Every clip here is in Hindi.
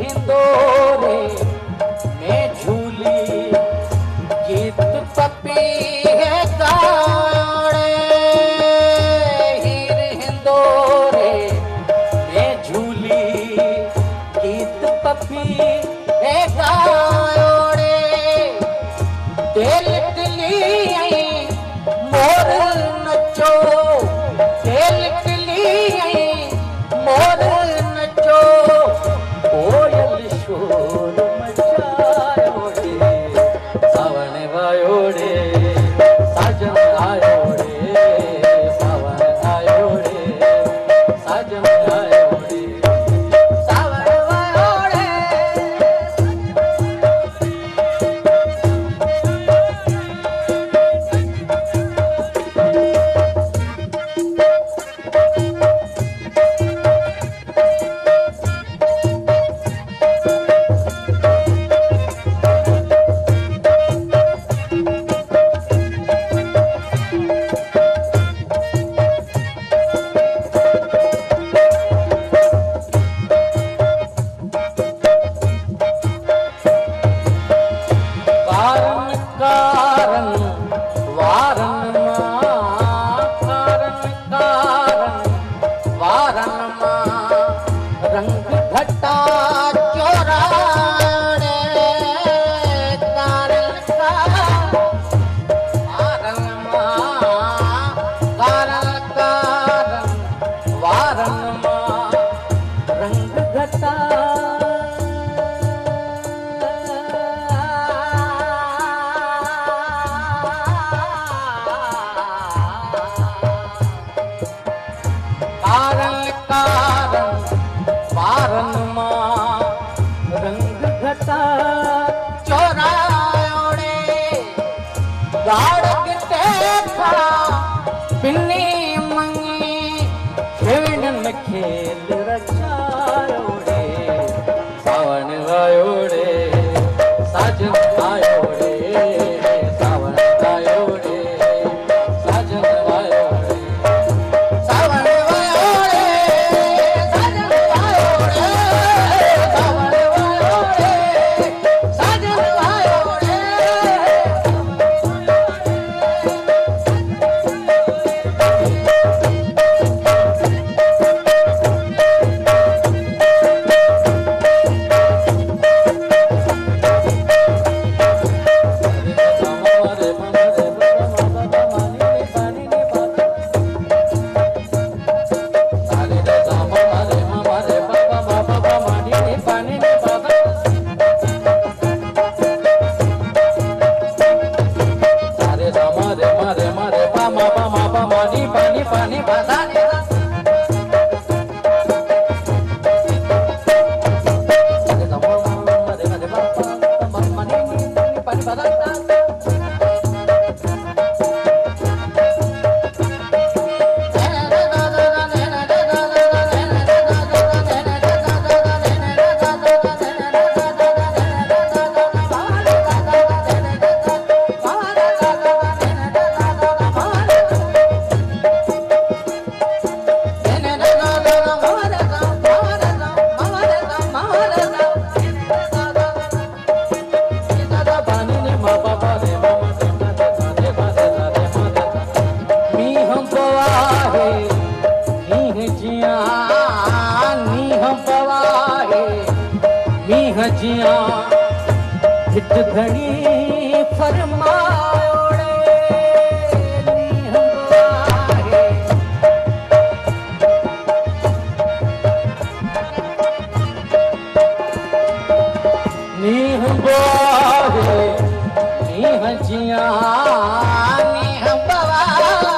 हिंदोरे में झूली गीत पपी है गाड़े। हीर हिंदोरे में झूली गीत पपी है गाड़े। दिल दिली मोर नचो, दिल दिली मोर नचो, कोयल शोर मचायो रे। सावन आयो रे, साजन आयो रे, सावन आयो रे, साजन आयो रे, सावन आयो रे। कारण वारन मां, कारण वारन मां, रंग घटा चोराड़े। कारण वारन मां, कारण वारन मां, रंग घटा कारण वारन मां, रंग घटा चोरायोड़े। गाड़क देखा पिन्नी मंगी, खेवड़न खेल रचायोड़े। सावन आयो रे, साजन आयो रे, सावन आयो रे, साजन आयो रे, सावन पानी बसाने हजिया हित घणी फरमायोड़े। नीह बोहे नीह जिया, नीह बवाहे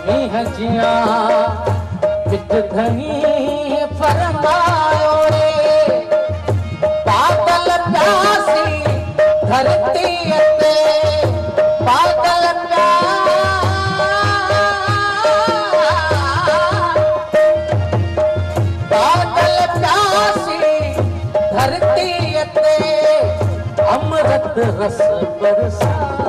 नीह जिया, हित घणी फरमायोड़े। धरती ते पागल पागल प्यासी, धरती ते अमृत रस बरसा।